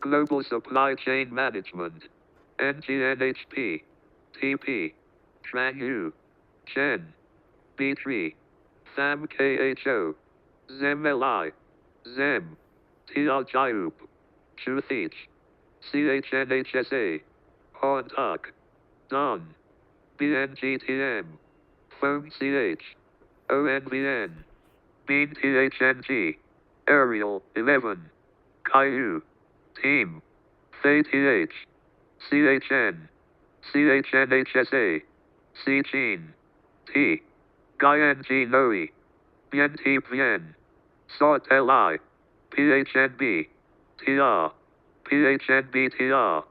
Global Supply Chain Management. NGNHP. TP. TRANU. Chen. B3. THAM-KHO. ZEM-LI. ZEM. TLJIUP. CHUTHICH. CHNHSA. HONTUC. DON. BNGTM. PHONE-CH. ONVN. BEAN-THNG. Ariel, 11. Caillou. Team. FATH. CHN. CHNHSA. CCHEAN. T. GUYNG NOE. BNTVN. SOT-LI. PHNB. TR. PHNBTR.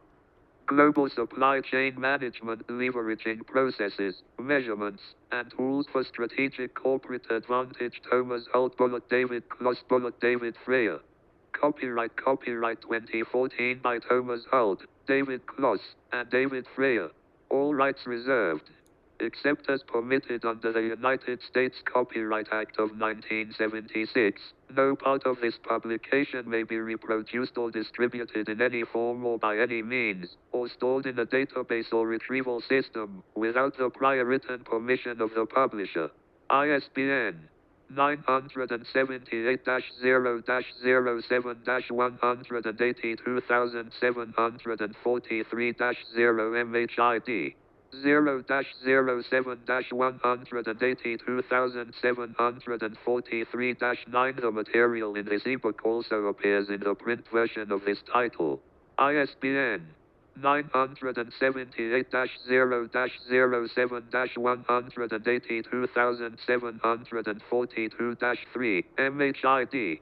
Global Supply Chain Management, leveraging processes, measurements, and tools for strategic corporate advantage. Tomas Hult Bullet David Kloss Bullet David Frayer. Copyright 2014 by Tomas Hult, David Kloss, and David Frayer. All rights reserved. Except as permitted under the United States Copyright Act of 1976, no part of this publication may be reproduced or distributed in any form or by any means, or stored in a database or retrieval system, without the prior written permission of the publisher. ISBN 978-0-07-182,743-0 MHID 0-07-182,743-9. The material in this ebook also appears in the print version of this title. ISBN 978-0-07-182,742-3 MHID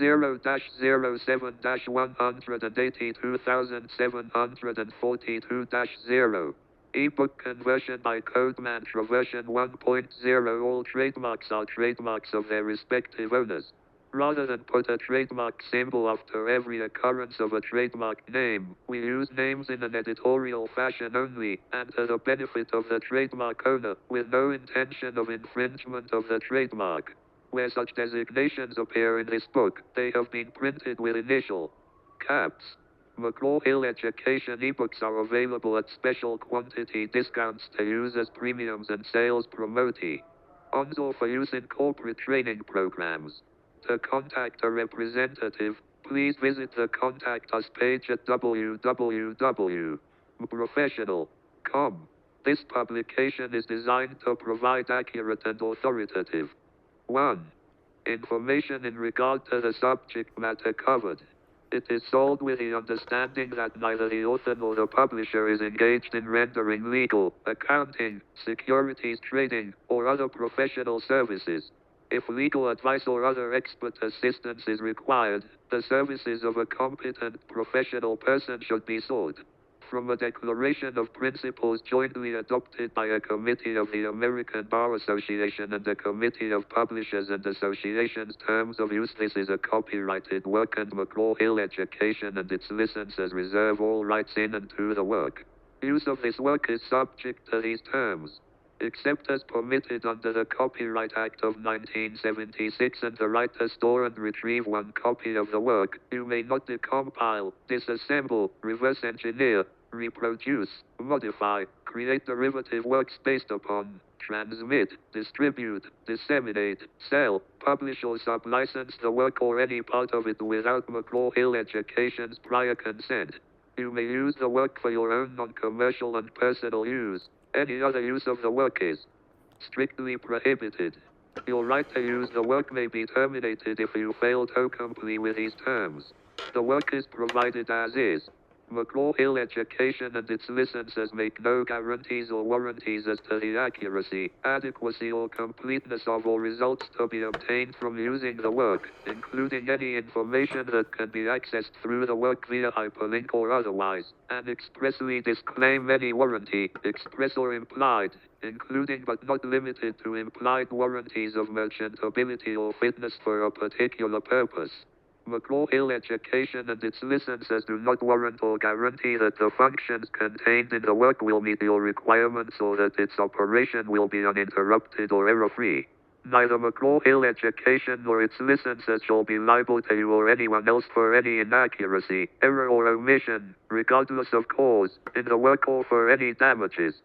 0-07-182,742-0. Ebook conversion by Codemantra version 1.0. All trademarks are trademarks of their respective owners. Rather than put a trademark symbol after every occurrence of a trademark name, we use names in an editorial fashion only, and to the benefit of the trademark owner, with no intention of infringement of the trademark. Where such designations appear in this book, they have been printed with initial caps. McGraw-Hill Education ebooks are available at special quantity discounts to use as premiums and sales promotee. Or for use in corporate training programs. To contact a representative, please visit the Contact Us page at www.professional.com. This publication is designed to provide accurate and authoritative 1. Information in regard to the subject matter covered. It is sold with the understanding that neither the author nor the publisher is engaged in rendering legal, accounting, securities trading, or other professional services. If legal advice or other expert assistance is required, the services of a competent professional person should be sought. From a declaration of principles jointly adopted by a committee of the American Bar Association and a committee of publishers and associations, terms of use. This is a copyrighted work, and McGraw-Hill Education and its licenses reserve all rights in and to the work. Use of this work is subject to these terms. Except as permitted under the Copyright Act of 1976 and the right to store and retrieve one copy of the work, you may not decompile, disassemble, reverse engineer, reproduce, modify, create derivative works based upon, transmit, distribute, disseminate, sell, publish or sublicense the work or any part of it without McGraw-Hill Education's prior consent. You may use the work for your own non-commercial and personal use. Any other use of the work is strictly prohibited. Your right to use the work may be terminated if you fail to comply with these terms. The work is provided as is. McGraw-Hill Education and its licenses make no guarantees or warranties as to the accuracy, adequacy or completeness of or results to be obtained from using the work, including any information that can be accessed through the work via hyperlink or otherwise, and expressly disclaim any warranty, express or implied, including but not limited to implied warranties of merchantability or fitness for a particular purpose. McGraw-Hill Education and its licenses do not warrant or guarantee that the functions contained in the work will meet your requirements or that its operation will be uninterrupted or error-free. Neither McGraw-Hill Education nor its licenses shall be liable to you or anyone else for any inaccuracy, error or omission, regardless of cause, in the work or for any damages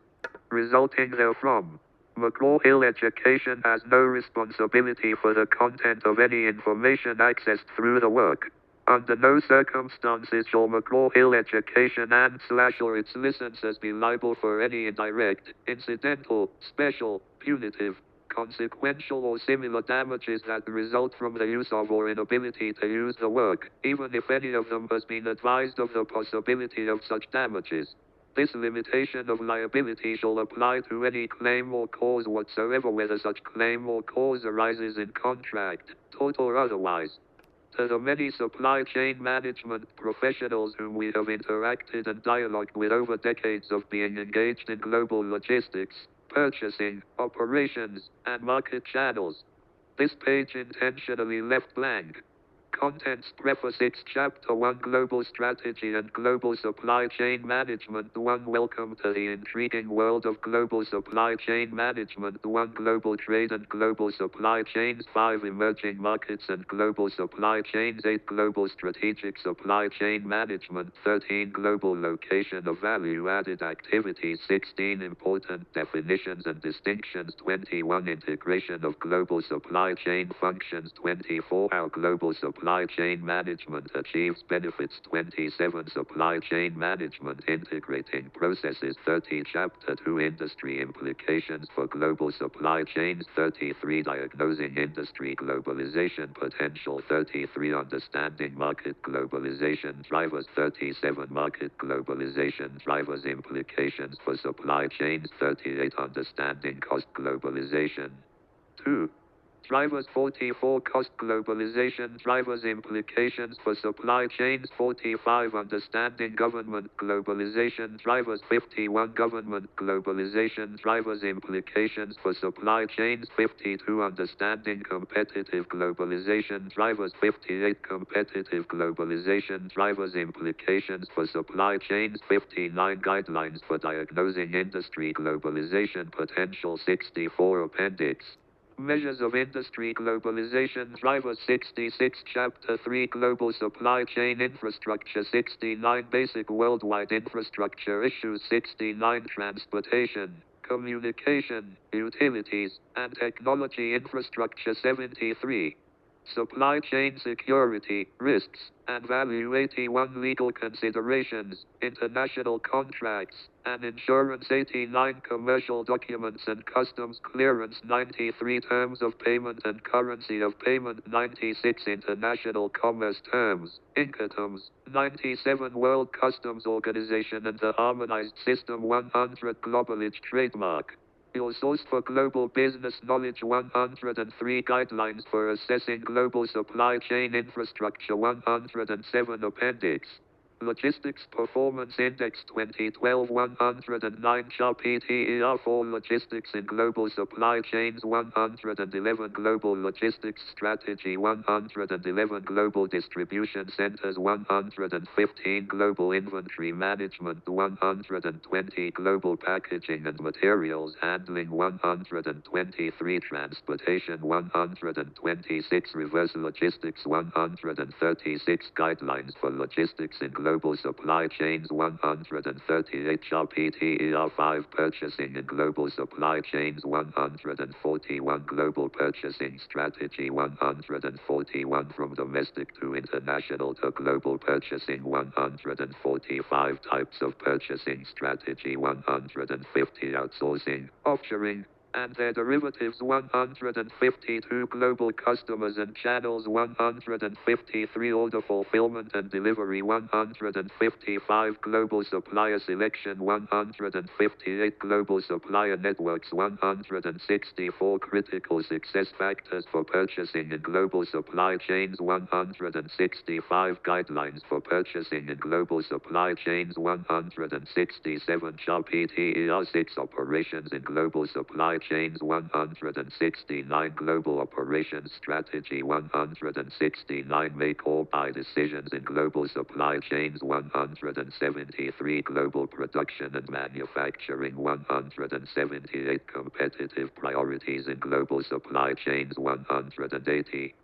resulting therefrom. McGraw-Hill Education has no responsibility for the content of any information accessed through the work. Under no circumstances shall McGraw-Hill Education and/or its licenses be liable for any indirect, incidental, special, punitive, consequential or similar damages that result from the use of or inability to use the work, even if any of them has been advised of the possibility of such damages. This limitation of liability shall apply to any claim or cause whatsoever, whether such claim or cause arises in contract, tort or otherwise. To the many supply chain management professionals whom we have interacted and dialogued with over decades of being engaged in global logistics, purchasing, operations, and market channels, this page intentionally left blank. Contents Preface 6 Chapter 1 Global Strategy and Global Supply Chain Management 1 Welcome to the intriguing world of global supply chain management 1 Global Trade and Global Supply Chains 5 Emerging Markets and Global Supply Chains 8 Global Strategic Supply Chain Management 13 Global Location of Value-Added Activities 16 Important Definitions and Distinctions 21 Integration of Global Supply Chain Functions 24 How Global Supply chain management achieves benefits 27 Supply chain management integrating processes 30 Chapter 2 Industry implications for global supply chains 33 Diagnosing industry globalization potential 33 Understanding market globalization drivers 37 Market globalization drivers implications for supply chains 38 Understanding cost globalization 2 Drivers 44 Cost globalization drivers implications for supply chains 45 Understanding government globalization drivers 51 Government globalization drivers implications for supply chains 52 Understanding competitive globalization drivers 58 Competitive globalization drivers implications for supply chains 59 Guidelines for diagnosing industry globalization potential 64 Appendix Measures of Industry Globalization Drivers 66 Chapter 3 Global Supply Chain Infrastructure 69 Basic Worldwide Infrastructure Issues 69 Transportation, Communication, Utilities, and Technology Infrastructure 73 Supply Chain Security, Risks, and Value 81 Legal Considerations, International Contracts, and Insurance 89 Commercial Documents and Customs Clearance 93 Terms of Payment and Currency of Payment 96 International Commerce Terms, Incoterms 97 World Customs Organization and the Harmonized System 100 Globalization Trademark Your source for global business knowledge 103 Guidelines for assessing global supply chain infrastructure 107 Appendix Logistics Performance Index 2012 109 PTER for Logistics in Global Supply Chains 111 Global Logistics Strategy 111 Global Distribution Centers 115 Global Inventory Management 120 Global Packaging and Materials Handling 123 Transportation 126 Reverse Logistics 136 Guidelines for Logistics in Global Supply Chains 138 PTER 5 Purchasing in Global Supply Chains 141 Global Purchasing Strategy 141 From Domestic to International to Global Purchasing 145 Types of Purchasing Strategy 150 Outsourcing, Offshoring, and their derivatives 152 Global Customers and Channels 153 Order Fulfillment and Delivery 155 Global Supplier Selection 158 Global Supplier Networks 164 Critical Success Factors for Purchasing in Global Supply Chains 165 Guidelines for Purchasing in Global Supply Chains 167 PTER 6 Operations in Global Supply chains 169 global operations strategy 169 make or buy decisions in global supply chains 173 global production and manufacturing 178 competitive priorities in global supply chains 180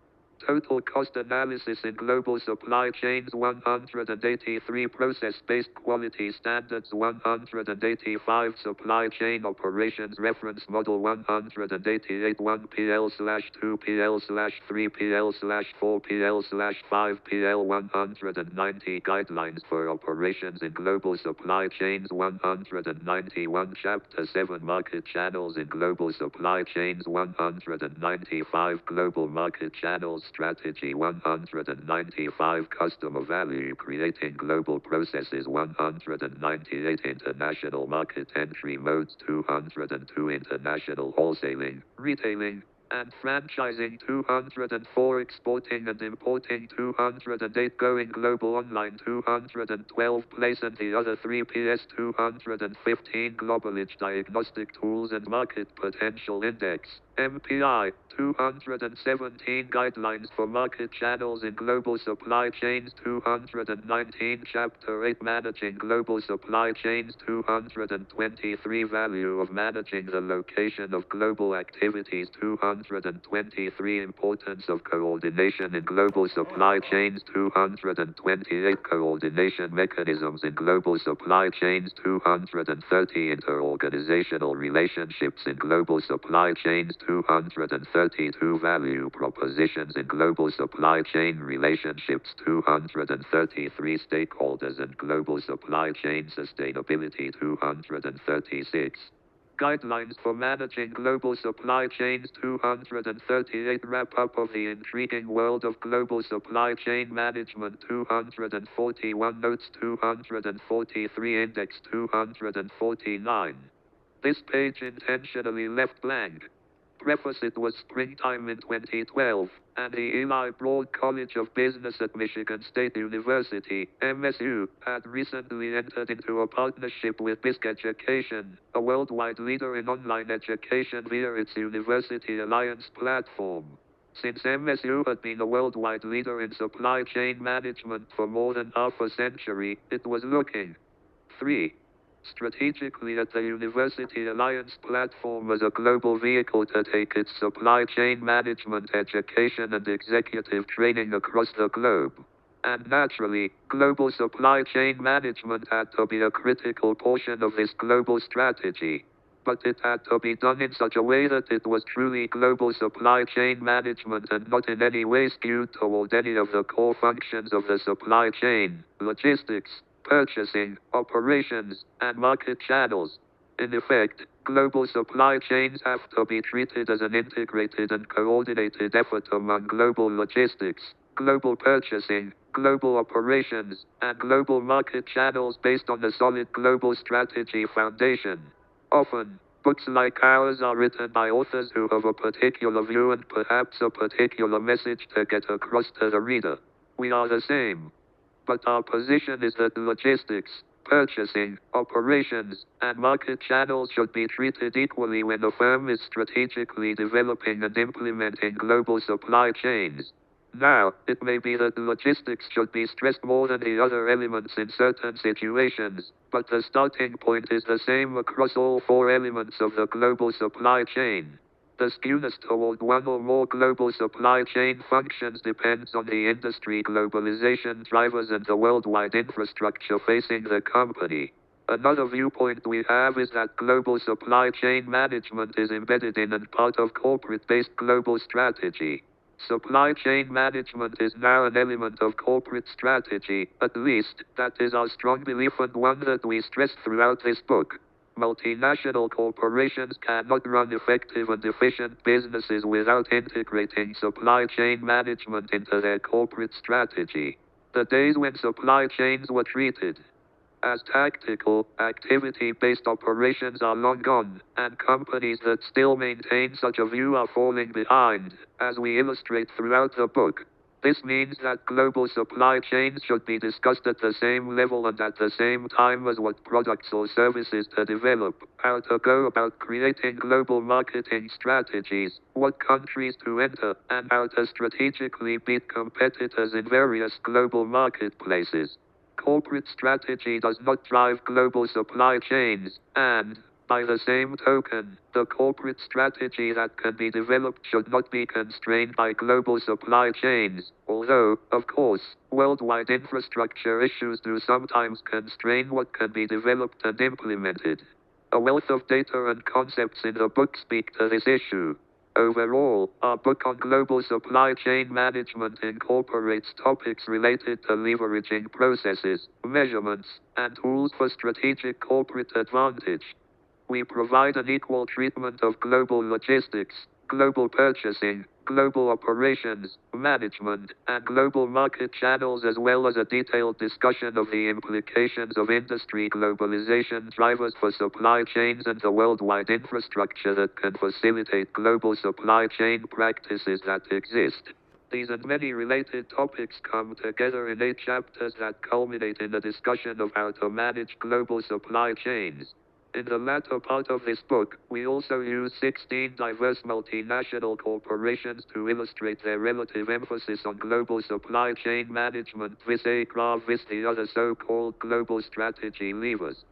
total cost analysis in global supply chains 183 process-based quality standards 185 supply chain operations reference model 188 1PL/2PL/3PL/4PL/5PL 190 guidelines for operations in global supply chains 191 Chapter 7 market channels in global supply chains 195 global market channels strategy 195 customer value creating global processes 198 international market entry modes 202 international wholesaling, retailing, and franchising 204 exporting and importing 208 going global online 212 place and the other 3 PS 215 Globalage diagnostic tools and market potential index MPI 217 guidelines for market channels in global supply chains 219 Chapter 8 managing global supply chains 223 value of managing the location of global activities 223 importance of coordination in global supply chains 228 coordination mechanisms in global supply chains 230 interorganizational relationships in global supply chains 232 value propositions in global supply chain relationships 233 stakeholders and global supply chain sustainability 236 guidelines for managing global supply chains 238 wrap-up of the intriguing world of global supply chain management 241 notes 243 index 249 this page intentionally left blank. Preface it was springtime in 2012, and the Eli Broad College of Business at Michigan State University, MSU, had recently entered into a partnership with BISC Education, a worldwide leader in online education via its University Alliance platform. Since MSU had been a worldwide leader in supply chain management for more than half a century, it was looking 3. strategically at the University Alliance platform as a global vehicle to take its supply chain management education and executive training across the globe. And naturally, global supply chain management had to be a critical portion of this global strategy. But it had to be done in such a way that it was truly global supply chain management and not in any way skewed toward any of the core functions of the supply chain, logistics, purchasing, operations, and market channels. In effect, global supply chains have to be treated as an integrated and coordinated effort among global logistics, global purchasing, global operations, and global market channels based on a solid global strategy foundation. Often, books like ours are written by authors who have a particular view and perhaps a particular message to get across to the reader. We are the same. But our position is that logistics, purchasing, operations, and market channels should be treated equally when a firm is strategically developing and implementing global supply chains. Now, it may be that logistics should be stressed more than the other elements in certain situations, but the starting point is the same across all 4 elements of the global supply chain. The skewness toward one or more global supply chain functions depends on the industry globalization drivers and the worldwide infrastructure facing the company. Another viewpoint we have is that global supply chain management is embedded in and part of corporate-based global strategy. Supply chain management is now an element of corporate strategy, at least, that is our strong belief and one that we stress throughout this book. Multinational corporations cannot run effective and efficient businesses without integrating supply chain management into their corporate strategy. The days when supply chains were treated as tactical, activity-based operations are long gone, and companies that still maintain such a view are falling behind, as we illustrate throughout the book. This means that global supply chains should be discussed at the same level and at the same time as what products or services to develop, how to go about creating global marketing strategies, what countries to enter, and how to strategically beat competitors in various global marketplaces. Corporate strategy does not drive global supply chains, and, by the same token, the corporate strategy that can be developed should not be constrained by global supply chains, although, of course, worldwide infrastructure issues do sometimes constrain what can be developed and implemented. A wealth of data and concepts in the book speak to this issue. Overall, our book on global supply chain management incorporates topics related to leveraging processes, measurements, and tools for strategic corporate advantage. We provide an equal treatment of global logistics, global purchasing, global operations, management, and global market channels, as well as a detailed discussion of the implications of industry globalization drivers for supply chains and the worldwide infrastructure that can facilitate global supply chain practices that exist. These and many related topics come together in 8 chapters that culminate in a discussion of how to manage global supply chains. In the latter part of this book, we also use 16 diverse multinational corporations to illustrate their relative emphasis on global supply chain management vis the other so-called global strategy levers.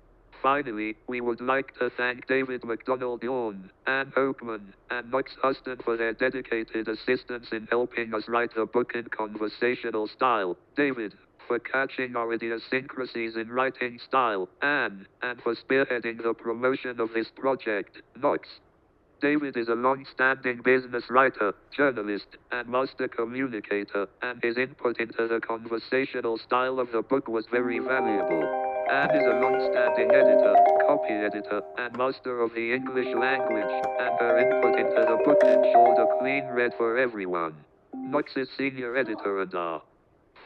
Finally, we would like to thank David MacDonald-Yawn, Ann Oakman, and Knox Huston for their dedicated assistance in helping us write the book in conversational style. David, for catching our idiosyncrasies in writing style, and for spearheading the promotion of this project, Knox. David is a long-standing business writer, journalist, and master communicator, and his input into the conversational style of the book was very valuable. Anne is a long-standing editor, copy editor, and master of the English language, and her input into the book ensured a clean read for everyone. Knox is senior editor and a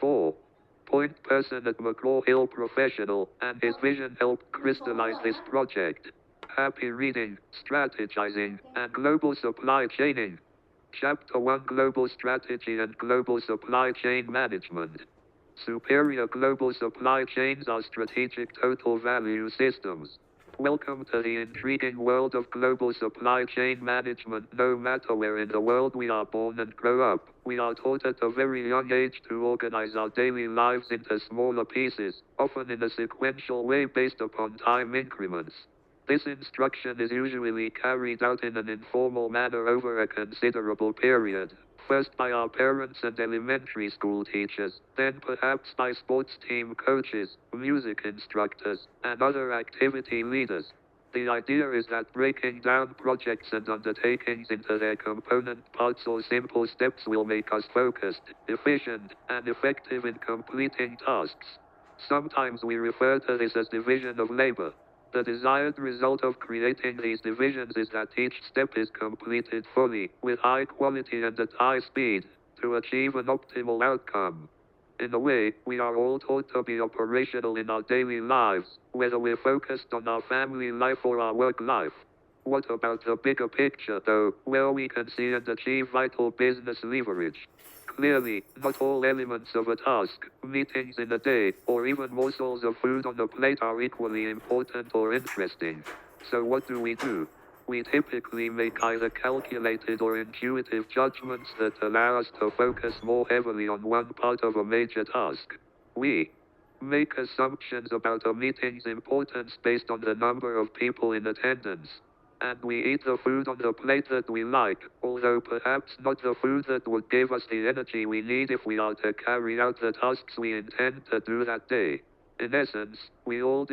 4-point person at McGraw-Hill Professional, and his vision helped crystallize this project. Happy reading, strategizing, and global supply chaining. Chapter 1: Global Strategy and Global Supply Chain Management. Superior global supply chains are strategic total value systems. Welcome to the intriguing world of global supply chain management. No matter where in the world we are born and grow up, we are taught at a very young age to organize our daily lives into smaller pieces, often in a sequential way based upon time increments. This instruction is usually carried out in an informal manner over a considerable period, first by our parents and elementary school teachers, then perhaps by sports team coaches, music instructors, and other activity leaders. The idea is that breaking down projects and undertakings into their component parts or simple steps will make us focused, efficient, and effective in completing tasks. Sometimes we refer to this as division of labor. The desired result of creating these divisions is that each step is completed fully, with high quality and at high speed, to achieve an optimal outcome. In a way, we are all taught to be operational in our daily lives, whether we're focused on our family life or our work life. What about the bigger picture, though, where we can see and achieve vital business leverage? Clearly, not all elements of a task, meetings in a day, or even morsels of food on a plate are equally important or interesting. So what do? We typically make either calculated or intuitive judgments that allow us to focus more heavily on one part of a major task. We make assumptions about a meeting's importance based on the number of people in attendance. And we eat the food on the plate that we like, although perhaps not the food that would give us the energy we need if we are to carry out the tasks we intend to do that day. In essence, we all